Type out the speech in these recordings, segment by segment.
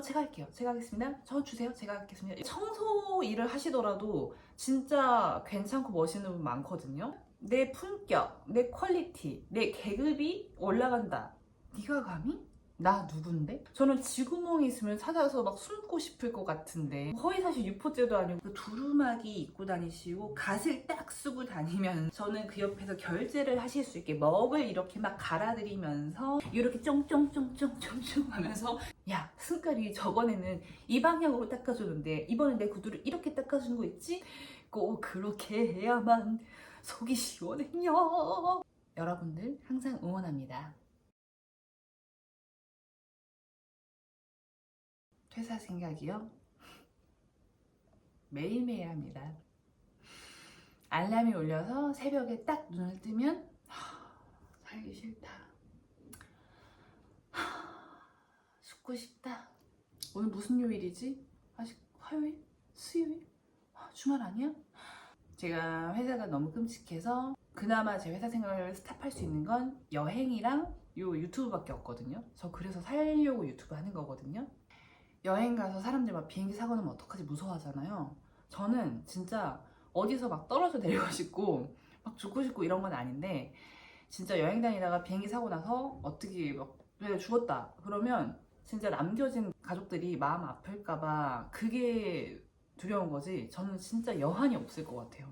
제가 할게요. 제가 하겠습니다. 저 주세요. 제가 하겠습니다. 청소 일을 하시더라도 진짜 괜찮고 멋있는 분 많거든요. 내 품격, 내 퀄리티, 내 계급이 올라간다. 네가 감히? 나 누군데? 저는 쥐구멍이 있으면 찾아서 막 숨고 싶을 것 같은데 허위사실 유포죄도 아니고 그 두루마기 입고 다니시고 갓을 딱 쓰고 다니면 저는 그 옆에서 결제를 하실 수 있게 먹을 이렇게 막 갈아드리면서 이렇게 쫑쫑쫑쫑쫑쫑 하면서 야 승깔이 저번에는 이 방향으로 닦아주는데 이번엔 내 구두를 이렇게 닦아주는 거 있지? 꼭 그렇게 해야만 속이 시원해요. 여러분들 항상 응원합니다. 퇴사 생각이요? 매일매일 합니다. 알람이 울려서 새벽에 딱 눈을 뜨면 살기 싫다. 죽고 싶다. 오늘 무슨 요일이지? 아직 화요일? 수요일? 주말 아니야? 제가 회사가 너무 끔찍해서 그나마 제 회사 생활을 스탑할 수 있는 건 여행이랑 요 유튜브밖에 없거든요. 저 그래서 살려고 유튜브 하는 거거든요. 여행 가서 사람들 막 비행기 사고 나면 어떡하지 무서워하잖아요. 저는 진짜 어디서 막 떨어져 내려가고 싶고 막 죽고 싶고 이런 건 아닌데 진짜 여행 다니다가 비행기 사고 나서 어떻게 막 내가 죽었다 그러면 진짜 남겨진 가족들이 마음 아플까봐 그게 두려운 거지. 저는 진짜 여한이 없을 것 같아요.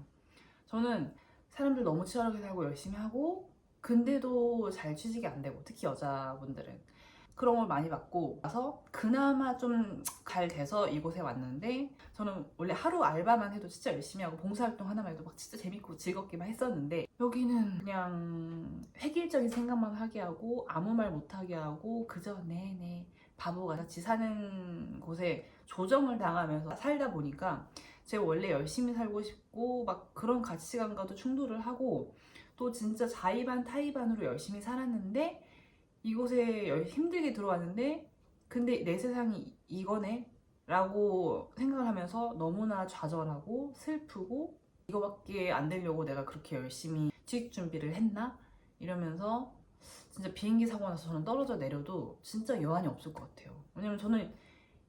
저는 사람들 너무 치열하게 살고 열심히 하고 근데도 잘 취직이 안 되고 특히 여자분들은 그런 걸 많이 받고 나서 그나마 좀 잘 돼서 이곳에 왔는데 저는 원래 하루 알바만 해도 진짜 열심히 하고 봉사활동 하나만 해도 막 진짜 재밌고 즐겁게만 했었는데 여기는 그냥 획일적인 생각만 하게 하고 아무 말 못하게 하고 그저 네네 바보같이 사는 곳에 조정을 당하면서 살다 보니까 제가 원래 열심히 살고 싶고 막 그런 가치관과도 충돌을 하고 또 진짜 자의반 타의반으로 열심히 살았는데 이곳에 힘들게 들어왔는데 근데 내 세상이 이거네 라고 생각을 하면서 너무나 좌절하고 슬프고 이거밖에 안 되려고 내가 그렇게 열심히 취직 준비를 했나? 이러면서 진짜 비행기 사고 나서 저는 떨어져 내려도 진짜 여한이 없을 것 같아요. 왜냐면 저는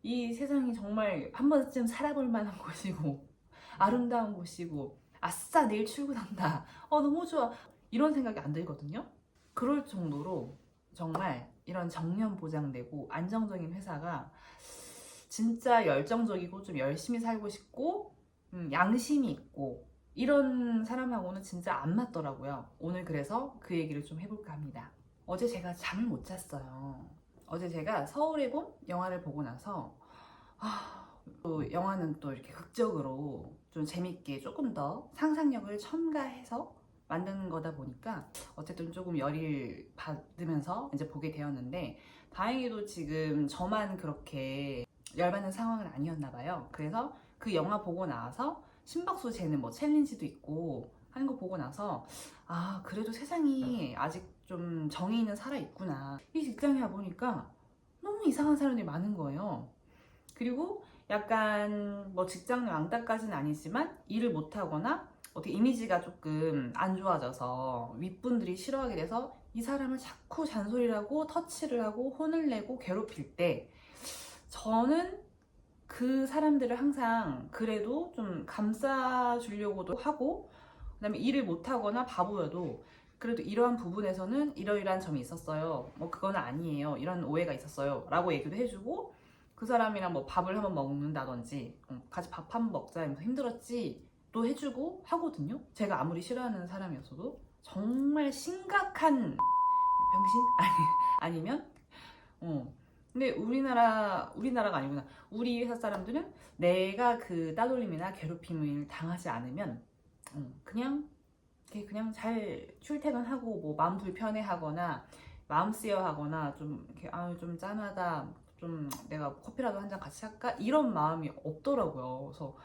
이 세상이 정말 한 번쯤 살아볼 만한 곳이고 아름다운 곳이고 아싸 내일 출근한다 너무 좋아 이런 생각이 안 들거든요. 그럴 정도로 정말 이런 정년 보장되고 안정적인 회사가 진짜 열정적이고 좀 열심히 살고 싶고 양심이 있고 이런 사람하고는 진짜 안 맞더라고요. 오늘 그래서 그 얘기를 좀 해볼까 합니다. 어제 제가 잠을 못 잤어요. 어제 제가 서울의 봄 영화를 보고 나서 또 영화는 또 이렇게 극적으로 좀 재밌게 조금 더 상상력을 첨가해서 만드는 거다 보니까 어쨌든 조금 열을 받으면서 이제 보게 되었는데 다행히도 지금 저만 그렇게 열받는 상황은 아니었나 봐요. 그래서 그 영화 보고 나서 심박수 재는 뭐 챌린지도 있고 하는 거 보고 나서 그래도 세상이 아직 좀 정의는 살아있구나. 이 직장에 와보니까 너무 이상한 사람들이 많은 거예요. 그리고 약간 뭐 직장 내 왕따까지는 아니지만 일을 못하거나 어떻게 이미지가 조금 안 좋아져서 윗분들이 싫어하게 돼서 이 사람을 자꾸 잔소리를 하고 터치를 하고 혼을 내고 괴롭힐 때 저는 그 사람들을 항상 그래도 좀 감싸주려고도 하고 그다음에 일을 못하거나 바보여도 그래도 이러한 부분에서는 이러이러한 점이 있었어요. 뭐 그건 아니에요. 이런 오해가 있었어요. 라고 얘기도 해주고 그 사람이랑 뭐 밥을 한번 먹는다든지 같이 밥 한번 먹자 하면서 힘들었지 또 해주고 하거든요. 제가 아무리 싫어하는 사람이었어도 정말 심각한 병신? 아니면 근데 우리나라가 아니구나. 우리 회사 사람들은 내가 그 따돌림이나 괴롭힘을 당하지 않으면 그냥 잘 출퇴근하고 뭐 마음 불편해하거나 마음 쓰여하거나 좀 이렇게 좀 짠하다 좀 내가 커피라도 한 잔 같이 할까 이런 마음이 없더라고요. 그래서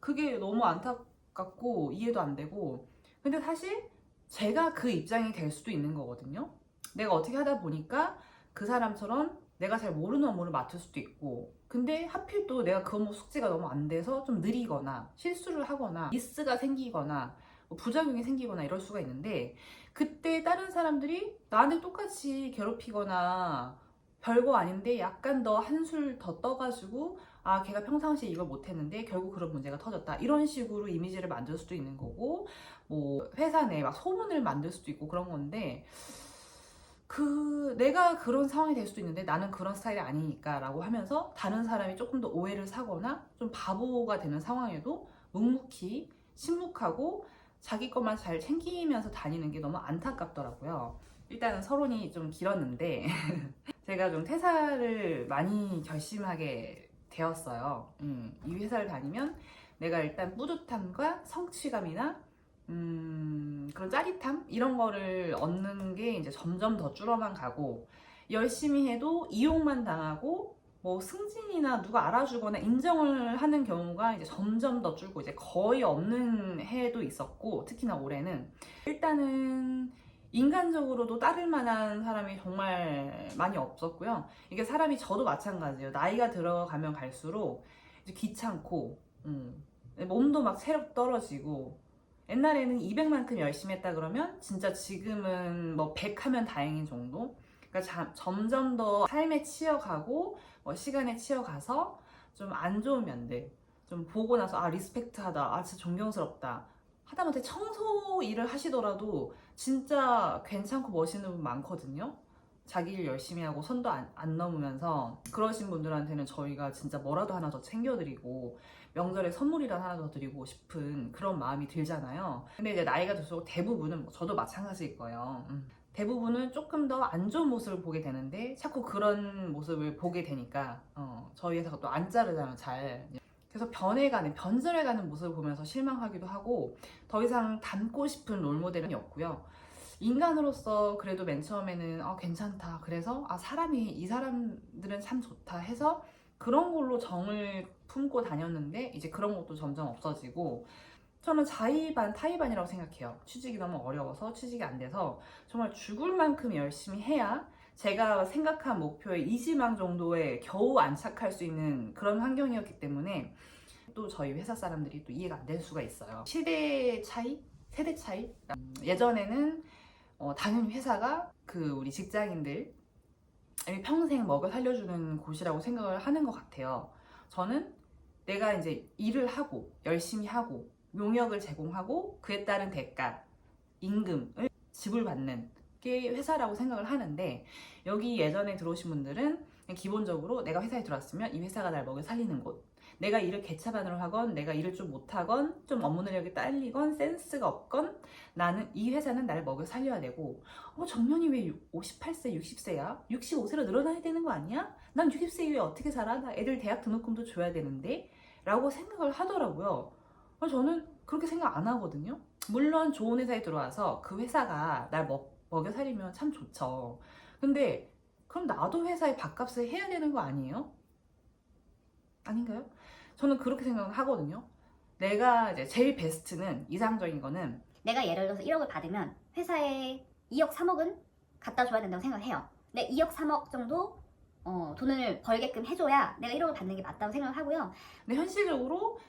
그게 너무 안타깝고 이해도 안 되고 근데 사실 제가 그 입장이 될 수도 있는 거거든요. 내가 어떻게 하다 보니까 그 사람처럼 내가 잘 모르는 업무를 맡을 수도 있고 근데 하필 또 내가 그 업무 숙지가 너무 안 돼서 좀 느리거나 실수를 하거나 미스가 생기거나 뭐 부작용이 생기거나 이럴 수가 있는데 그때 다른 사람들이 나한테 똑같이 괴롭히거나 별거 아닌데 약간 더 한술 더 떠가지고 아 걔가 평상시에 이걸 못했는데 결국 그런 문제가 터졌다 이런 식으로 이미지를 만들 수도 있는 거고 뭐 회사 내에 막 소문을 만들 수도 있고 그런 건데 내가 그런 상황이 될 수도 있는데 나는 그런 스타일이 아니니까 라고 하면서 다른 사람이 조금 더 오해를 사거나 좀 바보가 되는 상황에도 묵묵히 침묵하고 자기 것만 잘 챙기면서 다니는 게 너무 안타깝더라고요. 일단은 서론이 좀 길었는데 제가 좀 퇴사를 많이 결심하게 되었어요. 이 회사를 다니면 내가 일단 뿌듯함과 성취감이나 그런 짜릿함 이런 거를 얻는 게 이제 점점 더 줄어만 가고 열심히 해도 이용만 당하고 뭐 승진이나 누가 알아주거나 인정을 하는 경우가 이제 점점 더 줄고 이제 거의 없는 해도 있었고 특히나 올해는 일단은 인간적으로도 따를 만한 사람이 정말 많이 없었고요. 이게 사람이 저도 마찬가지예요. 나이가 들어가면 갈수록 이제 귀찮고 몸도 막 체력 떨어지고 옛날에는 200만큼 열심히 했다 그러면 진짜 지금은 뭐 100 하면 다행인 정도? 그러니까 점점 더 삶에 치여가고 뭐 시간에 치여가서 좀 안 좋은 면들 좀 보고 나서 아 리스펙트하다 아 진짜 존경스럽다 하다못해 청소 일을 하시더라도 진짜 괜찮고 멋있는 분 많거든요. 자기 일 열심히 하고 선도 안 넘으면서 그러신 분들한테는 저희가 진짜 뭐라도 하나 더 챙겨드리고 명절에 선물이라도 하나 더 드리고 싶은 그런 마음이 들잖아요. 근데 이제 나이가 들수록 대부분은 뭐 저도 마찬가지일 거예요. 대부분은 조금 더 안 좋은 모습을 보게 되는데 자꾸 그런 모습을 보게 되니까 저희 회사가 또 안 자르잖아요 잘. 그래서 변절해가는 모습을 보면서 실망하기도 하고 더 이상 닮고 싶은 롤모델은 없고요. 인간으로서 그래도 맨 처음에는 괜찮다 그래서 이 사람들은 참 좋다 해서 그런 걸로 정을 품고 다녔는데 이제 그런 것도 점점 없어지고 저는 자의반 타의반이라고 생각해요. 취직이 너무 어려워서 취직이 안 돼서 정말 죽을 만큼 열심히 해야 제가 생각한 목표의 이지망 정도에 겨우 안착할 수 있는 그런 환경이었기 때문에 또 저희 회사 사람들이 또 이해가 안 될 수가 있어요. 시대 차이? 세대 차이? 예전에는 당연히 회사가 우리 직장인들 평생 먹여 살려주는 곳이라고 생각을 하는 것 같아요. 저는 내가 이제 일을 하고 열심히 하고 용역을 제공하고 그에 따른 대가, 임금을 지불받는 게 회사라고 생각을 하는데 여기 예전에 들어오신 분들은 기본적으로 내가 회사에 들어왔으면 이 회사가 날 먹여 살리는 곳 내가 일을 개차반으로 하건 내가 일을 좀 못하건 좀 업무 능력이 딸리건 센스가 없건 나는 이 회사는 날 먹여 살려야 되고 정년이 왜 58세 60세야? 65세로 늘어나야 되는 거 아니야? 난 60세 이후에 어떻게 살아? 나 애들 대학 등록금도 줘야 되는데 라고 생각을 하더라고요. 저는 그렇게 생각 안 하거든요. 물론 좋은 회사에 들어와서 그 회사가 날 먹여 살리면 참 좋죠. 근데 그럼 나도 회사에 밥값을 해야 되는 거 아니에요? 아닌가요? 저는 그렇게 생각을 하거든요. 내가 이제 제일 베스트는 이상적인 거는 내가 예를 들어서 1억을 받으면 회사에 2억 3억은 갖다 줘야 된다고 생각을 해요. 근데 2억 3억 정도 돈을 벌게끔 해줘야 내가 1억을 받는 게 맞다고 생각을 하고요. 근데 현실적으로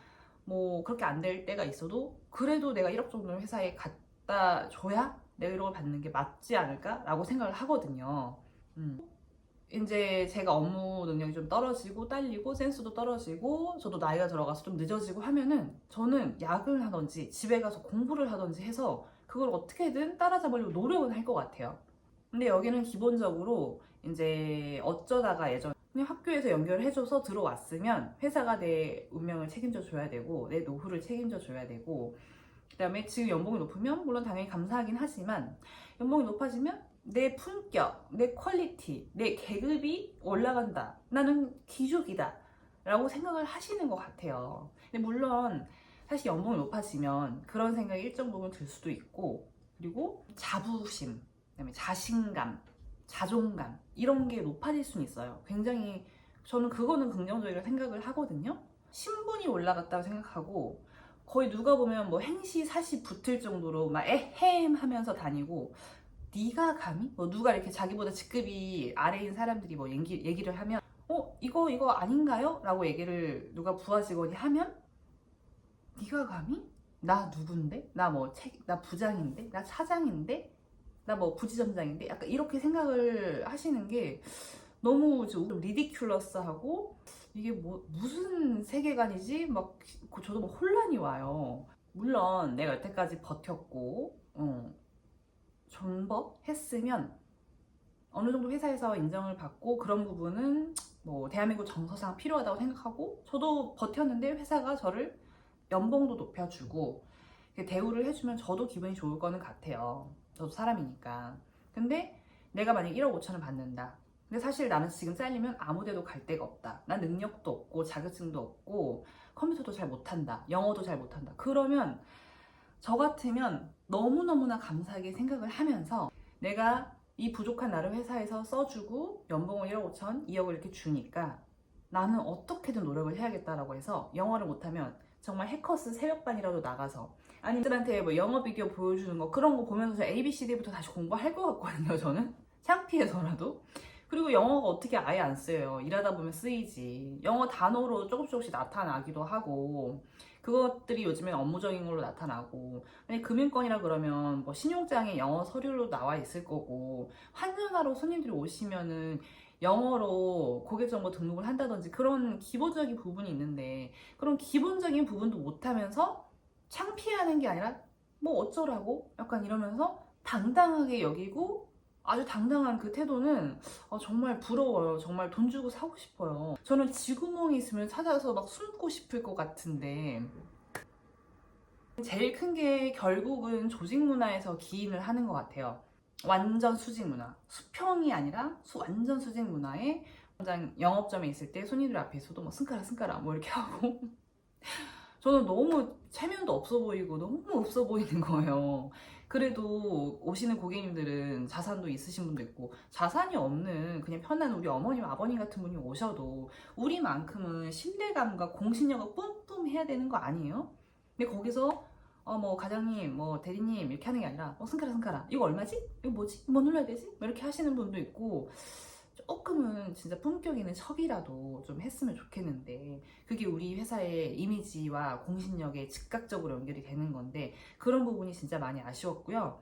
뭐 그렇게 안 될 때가 있어도 그래도 내가 1억 정도는 회사에 갖다 줘야 내가 1억을 받는 게 맞지 않을까라고 생각을 하거든요. 이제 제가 업무 능력이 좀 떨어지고 딸리고 센스도 떨어지고 저도 나이가 들어가서 좀 늦어지고 하면은 저는 야근을 하던지 집에 가서 공부를 하던지 해서 그걸 어떻게든 따라잡으려고 노력은 할 것 같아요. 근데 여기는 기본적으로 이제 어쩌다가 예전 그냥 학교에서 연결해줘서 들어왔으면 회사가 내 운명을 책임져 줘야 되고 내 노후를 책임져 줘야 되고 그다음에 지금 연봉이 높으면 물론 당연히 감사하긴 하지만 연봉이 높아지면 내 품격, 내 퀄리티, 내 계급이 올라간다. 나는 귀족이다. 라고 생각을 하시는 것 같아요. 근데 물론 사실 연봉이 높아지면 그런 생각이 일정 부분 들 수도 있고 그리고 자부심, 그다음에 자신감, 자존감 이런 게 높아질 수는 있어요. 굉장히 저는 그거는 긍정적이라고 생각을 하거든요. 신분이 올라갔다고 생각하고 거의 누가 보면 뭐 행시 사시 붙을 정도로 막 에헴 하면서 다니고 네가 감히? 뭐 누가 이렇게 자기보다 직급이 아래인 사람들이 뭐 얘기를 하면 이거 아닌가요? 라고 얘기를 누가 부하 직원이 하면 네가 감히? 나 누군데? 나 부장인데? 나 차장인데? 나 뭐 부지점장인데? 약간 이렇게 생각을 하시는 게 너무 리디큘러스하고 이게 뭐 무슨 세계관이지? 막 저도 막 혼란이 와요. 물론 내가 여태까지 버텼고 존버했으면 어느 정도 회사에서 인정을 받고 그런 부분은 뭐 대한민국 정서상 필요하다고 생각하고 저도 버텼는데 회사가 저를 연봉도 높여주고 대우를 해주면 저도 기분이 좋을 거는 같아요. 저도 사람이니까. 근데 내가 만약 1억 5천을 받는다. 근데 사실 나는 지금 잘리면 아무 데도 갈 데가 없다. 난 능력도 없고 자격증도 없고 컴퓨터도 잘 못한다. 영어도 잘 못한다. 그러면 저 같으면 너무너무나 감사하게 생각을 하면서 내가 이 부족한 나를 회사에서 써주고 연봉을 1억 5천, 2억을 이렇게 주니까 나는 어떻게든 노력을 해야겠다라고 해서 영어를 못하면 정말 해커스 새벽반이라도 나가서 아니 들한테 뭐 영어 비디오 보여주는 거 그런 거 보면서 ABCD부터 다시 공부할 것 같거든요. 저는 창피해서라도. 그리고 영어가 어떻게 아예 안 쓰여요. 일하다 보면 쓰이지. 영어 단어로 조금씩 나타나기도 하고 그것들이 요즘엔 업무적인 걸로 나타나고 만약 금융권이라 그러면 뭐 신용장에 영어 서류로 나와 있을 거고 환전하러 손님들이 오시면은 영어로 고객정보 등록을 한다든지 그런 기본적인 부분이 있는데 그런 기본적인 부분도 못하면서 창피해하는 게 아니라 뭐 어쩌라고 약간 이러면서 당당하게 여기고 아주 당당한 그 태도는 정말 부러워요. 정말 돈 주고 사고 싶어요. 저는 쥐구멍이 있으면 찾아서 막 숨고 싶을 것 같은데 제일 큰 게 결국은 조직 문화에서 기인을 하는 것 같아요. 완전 수직 문화. 수평이 아니라 완전 수직 문화에 당장 영업점에 있을 때 손님들 앞에서도 뭐 승가라 뭐 이렇게 하고 저는 너무 체면도 없어 보이고 너무 없어 보이는 거예요. 그래도 오시는 고객님들은 자산도 있으신 분도 있고 자산이 없는 그냥 편한 우리 어머님 아버님 같은 분이 오셔도 우리만큼은 신뢰감과 공신력을 뿜뿜해야 되는 거 아니에요? 근데 거기서 뭐 과장님 뭐 대리님 이렇게 하는 게 아니라 승가라 이거 얼마지? 이거 뭐지? 뭐 눌러야 되지? 뭐 이렇게 하시는 분도 있고 조금은 진짜 품격 있는 척이라도 좀 했으면 좋겠는데 그게 우리 회사의 이미지와 공신력에 즉각적으로 연결이 되는 건데 그런 부분이 진짜 많이 아쉬웠고요.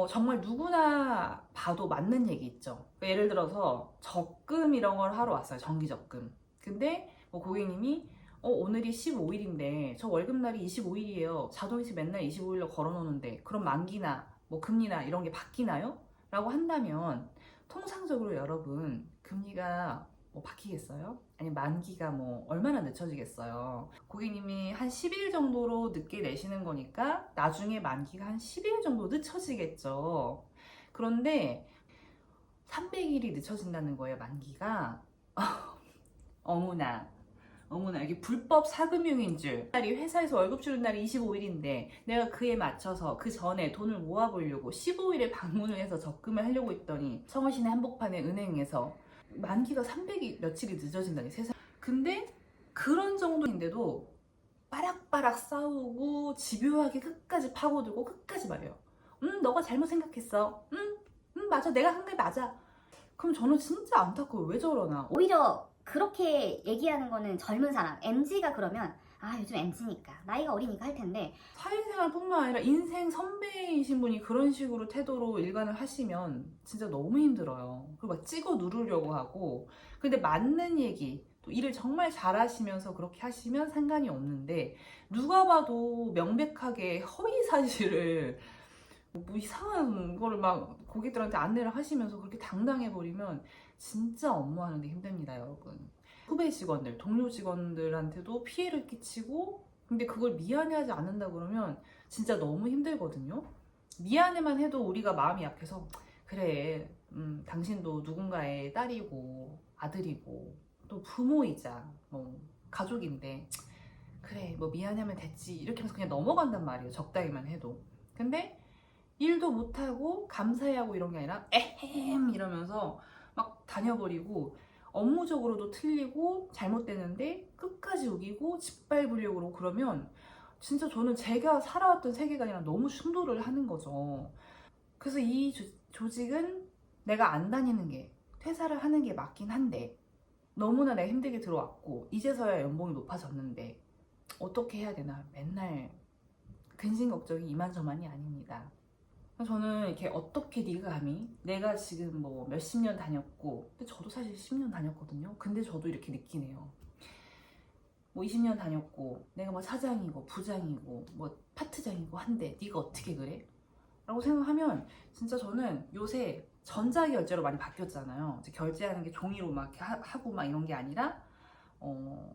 정말 누구나 봐도 맞는 얘기 있죠. 그러니까 예를 들어서 적금 이런 걸 하러 왔어요. 정기 적금. 근데 뭐 고객님이 오늘이 15일인데 저 월급날이 25일이에요. 자동이체 맨날 25일로 걸어놓는데 그럼 만기나 뭐 금리나 이런 게 바뀌나요? 라고 한다면 통상적으로 여러분 금리가 뭐 바뀌겠어요? 아니 만기가 뭐 얼마나 늦춰지겠어요? 고객님이 한 10일 정도로 늦게 내시는 거니까 나중에 만기가 한 10일 정도 늦춰지겠죠. 그런데 300일이 늦춰진다는 거예요, 만기가. 어머나 이게 불법 사금융인 줄. 날이 회사에서 월급 주는 날이 25일인데 내가 그에 맞춰서 그 전에 돈을 모아보려고 15일에 방문을 해서 적금을 하려고 했더니 성원시내 한복판에 은행에서 만기가 300이 며칠이 늦어진다니 세상. 근데 그런 정도인데도 빠락빠락 싸우고 집요하게 끝까지 파고들고 끝까지 말해요. 너가 잘못 생각했어. 맞아, 내가 한 게 맞아. 그럼 저는 진짜 안타까워요. 왜 저러나. 오히려 그렇게 얘기하는 거는 젊은 사람, MZ가 그러면 요즘 MZ니까 나이가 어리니까 할 텐데 사회생활뿐만 아니라 인생 선배이신 분이 그런 식으로 태도로 일관을 하시면 진짜 너무 힘들어요. 그리고 막 찍어 누르려고 하고 근데 맞는 얘기 또 일을 정말 잘하시면서 그렇게 하시면 상관이 없는데 누가 봐도 명백하게 허위 사실을 뭐 이상한 거를 막 고객들한테 안내를 하시면서 그렇게 당당해 버리면 진짜 업무하는데 힘듭니다, 여러분. 후배 직원들, 동료 직원들한테도 피해를 끼치고 근데 그걸 미안해하지 않는다 그러면 진짜 너무 힘들거든요. 미안해만 해도 우리가 마음이 약해서 그래, 당신도 누군가의 딸이고 아들이고 또 부모이자 뭐 가족인데 그래, 뭐 미안하면 됐지 이렇게 해서 그냥 넘어간단 말이에요. 적당히만 해도. 근데 일도 못하고 감사해하고 이런 게 아니라 에헴 이러면서 막 다녀버리고 업무적으로도 틀리고 잘못되는데 끝까지 우기고 짓밟으려고 그러고 그러면 진짜 저는 제가 살아왔던 세계관이랑 너무 충돌을 하는 거죠. 그래서 이 조직은 내가 안 다니는 게 퇴사를 하는 게 맞긴 한데 너무나 내가 힘들게 들어왔고 이제서야 연봉이 높아졌는데 어떻게 해야 되나 맨날 근심 걱정이 이만저만이 아닙니다. 저는 이렇게 어떻게 네가 감히 내가 지금 뭐 몇십 년 다녔고 근데 저도 사실 10년 다녔거든요. 근데 저도 이렇게 느끼네요. 뭐 20년 다녔고 내가 뭐 차장이고 부장이고 뭐 파트장이고 한데 네가 어떻게 그래? 라고 생각하면 진짜 저는 요새 전자결제로 많이 바뀌었잖아요. 이제 결제하는 게 종이로 막 이렇게 하고 막 이런 게 아니라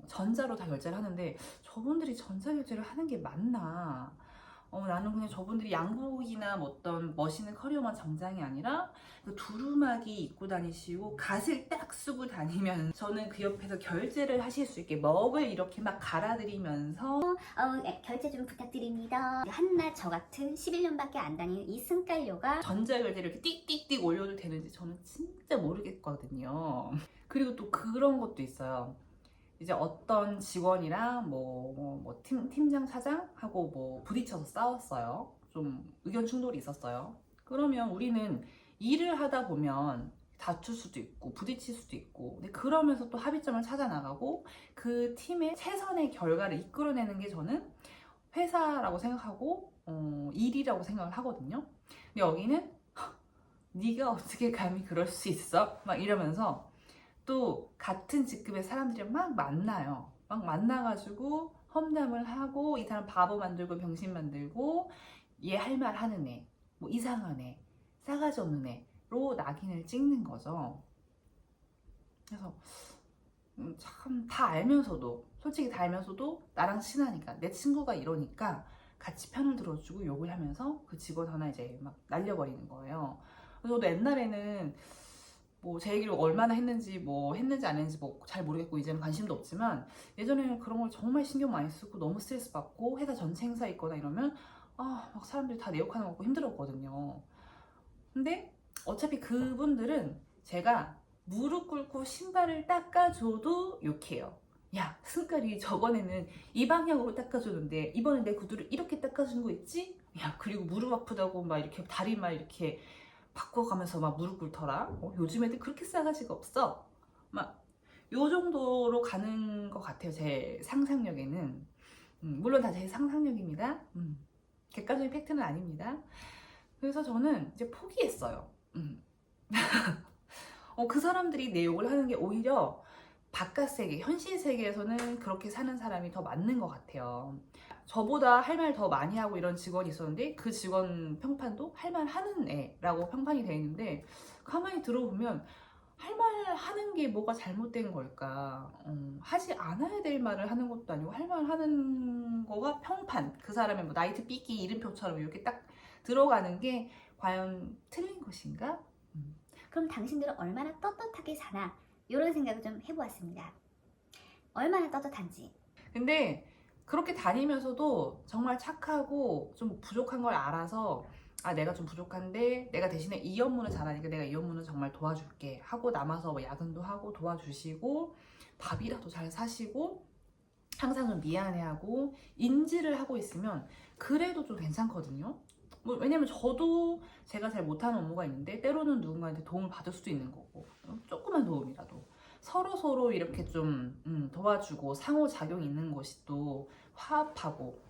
전자로 다 결제를 하는데 저분들이 전자결제를 하는 게 맞나? 나는 그냥 저분들이 양복이나 뭐 어떤 멋있는 커리어만 정장이 아니라 그 두루마기 입고 다니시고 갓을 딱 쓰고 다니면 저는 그 옆에서 결제를 하실 수 있게 먹을 이렇게 막 갈아드리면서 결제 좀 부탁드립니다. 한낱 저 같은 11년밖에 안 다니는 이 승깔료가 전자결제를 이렇게 띡띡띡 올려도 되는지 저는 진짜 모르겠거든요. 그리고 또 그런 것도 있어요. 이제 어떤 직원이랑 팀장, 차장하고 뭐 부딪혀서 싸웠어요. 좀 의견 충돌이 있었어요. 그러면 우리는 일을 하다 보면 다툴 수도 있고 부딪힐 수도 있고 근데 그러면서 또 합의점을 찾아 나가고 그 팀의 최선의 결과를 이끌어내는 게 저는 회사라고 생각하고 일이라고 생각을 하거든요. 근데 여기는 네가 어떻게 감히 그럴 수 있어? 막 이러면서 또 같은 직급의 사람들이 막 만나요. 막 만나가지고 험담을 하고 이 사람 바보 만들고 병신 만들고 얘 할 말 하는 애, 뭐 이상한 애, 싸가지 없는 애로 낙인을 찍는 거죠. 그래서 참 다 알면서도 솔직히 다 알면서도 나랑 친하니까 내 친구가 이러니까 같이 편을 들어주고 욕을 하면서 그 직원 하나 이제 막 날려버리는 거예요. 그래서 저도 옛날에는 뭐 제 얘기를 얼마나 했는지 뭐 했는지 안 했는지 뭐 잘 모르겠고 이제는 관심도 없지만 예전에는 그런 걸 정말 신경 많이 쓰고 너무 스트레스 받고 회사 전체 행사 있거나 이러면 막 사람들이 다 내 욕하는 거 같고 힘들었거든요. 근데 어차피 그분들은 제가 무릎 꿇고 신발을 닦아줘도 욕해요. 야, 승깔이 저번에는 이 방향으로 닦아줬는데 이번엔 내 구두를 이렇게 닦아주는 거 있지? 야, 그리고 무릎 아프다고 막 이렇게 다리 막 이렇게 바꿔가면서 막 무릎 꿇더라. 요즘 애들 그렇게 싸가지가 없어. 막 요 정도로 가는 것 같아요. 제 상상력에는. 물론 다 제 상상력입니다. 객관적인 팩트는 아닙니다. 그래서 저는 이제 포기했어요. 그 사람들이 내 욕을 하는 게 오히려 바깥 세계, 현실 세계에서는 그렇게 사는 사람이 더 맞는 것 같아요. 저보다 할 말 더 많이 하고 이런 직원이 있었는데 그 직원 평판도 할 말 하는 애라고 평판이 돼 있는데 가만히 들어보면 할 말 하는 게 뭐가 잘못된 걸까? 하지 않아야 될 말을 하는 것도 아니고 할 말 하는 거가 평판, 그 사람의 뭐 나이트 삐끼 이름표처럼 이렇게 딱 들어가는 게 과연 틀린 것인가? 그럼 당신들은 얼마나 떳떳하게 사나 이런 생각을 좀 해보았습니다. 얼마나 떳떳한지. 근데 그렇게 다니면서도 정말 착하고 좀 부족한 걸 알아서 내가 좀 부족한데 내가 대신에 이 업무는 잘하니까 내가 이 업무는 정말 도와줄게 하고 남아서 뭐 야근도 하고 도와주시고 밥이라도 잘 사시고 항상 좀 미안해하고 인지를 하고 있으면 그래도 좀 괜찮거든요. 왜냐면 저도 제가 잘 못하는 업무가 있는데 때로는 누군가한테 도움을 받을 수도 있는 거고 조그만 도움이라도 서로 이렇게 좀 도와주고 상호작용이 있는 것이 또 화합하고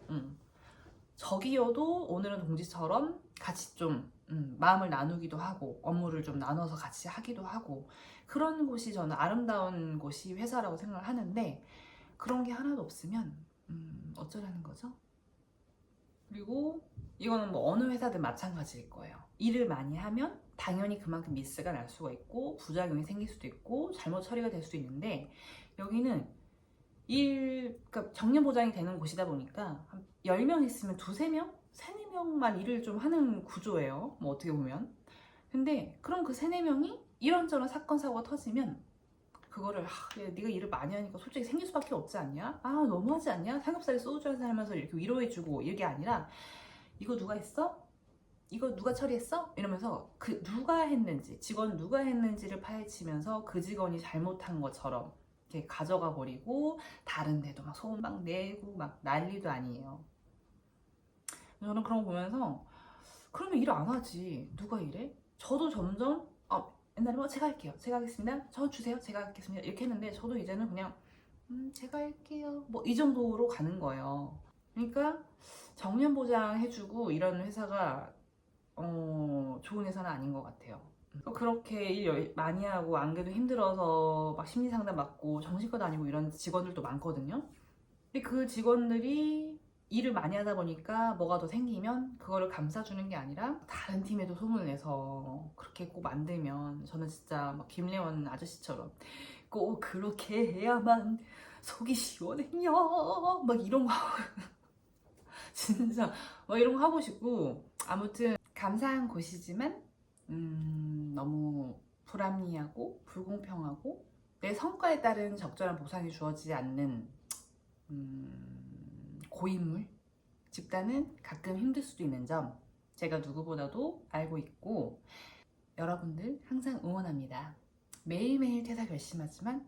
적이어도 오늘은 동지처럼 같이 좀 마음을 나누기도 하고 업무를 좀 나눠서 같이 하기도 하고 그런 곳이 저는 아름다운 곳이 회사라고 생각을 하는데 그런 게 하나도 없으면 어쩌라는 거죠? 그리고 이거는 뭐 어느 회사든 마찬가지일 거예요. 일을 많이 하면 당연히 그만큼 미스가 날 수가 있고 부작용이 생길 수도 있고 잘못 처리가 될 수도 있는데 여기는 그러니까 정년 보장이 되는 곳이다 보니까 한 10명 있으면 2-3명? 3-4명만 일을 좀 하는 구조예요. 뭐 어떻게 보면. 근데 그럼 그 3-4명이 이런저런 사건 사고가 터지면 그거를 야, 네가 일을 많이 하니까 솔직히 생길 수밖에 없지 않냐? 너무하지 않냐? 삼겹살에 소주 한잔 하면서 이렇게 위로해주고 이게 아니라 이거 누가 했어? 이거 누가 처리했어? 이러면서 그 누가 했는지 직원 누가 했는지를 파헤치면서 그 직원이 잘못한 것처럼 이렇게 가져가 버리고 다른 데도 막 소문 막 내고 막 난리도 아니에요. 저는 그런 거 보면서 그러면 일 안 하지 누가 이래? 저도 점점 옛날에 뭐 제가 할게요. 제가 하겠습니다. 저 주세요. 제가 하겠습니다. 이렇게 했는데 저도 이제는 그냥 제가 할게요. 뭐 이 정도로 가는 거예요. 그러니까 정년 보장 해주고 이런 회사가 좋은 회사는 아닌 것 같아요. 그렇게 일 많이 하고 안 그래도 힘들어서 막 심리상담 받고 정신과 다니고 이런 직원들도 많거든요. 근데 그 직원들이 일을 많이 하다 보니까 뭐가 더 생기면 그거를 감싸주는 게 아니라 다른 팀에도 소문을 내서 그렇게 꼭 만들면 저는 진짜 막 김래원 아저씨처럼 꼭 그렇게 해야만 속이 시원해요 막 이런 거 진짜 막 이런 거 하고 싶고 아무튼 감사한 곳이지만 너무 불합리하고 불공평하고 내 성과에 따른 적절한 보상이 주어지지 않는 고인물 집단은 가끔 힘들 수도 있는 점 제가 누구보다도 알고 있고 여러분들 항상 응원합니다. 매일매일 퇴사 결심하지만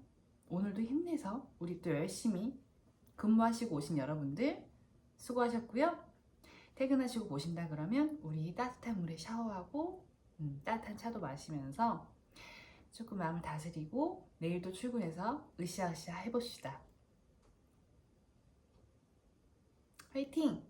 오늘도 힘내서 우리 또 열심히 근무하시고 오신 여러분들 수고하셨고요. 퇴근하시고 오신다 그러면 우리 따뜻한 물에 샤워하고 따뜻한 차도 마시면서 조금 마음을 다스리고 내일도 출근해서 으쌰으쌰 해봅시다. 화이팅!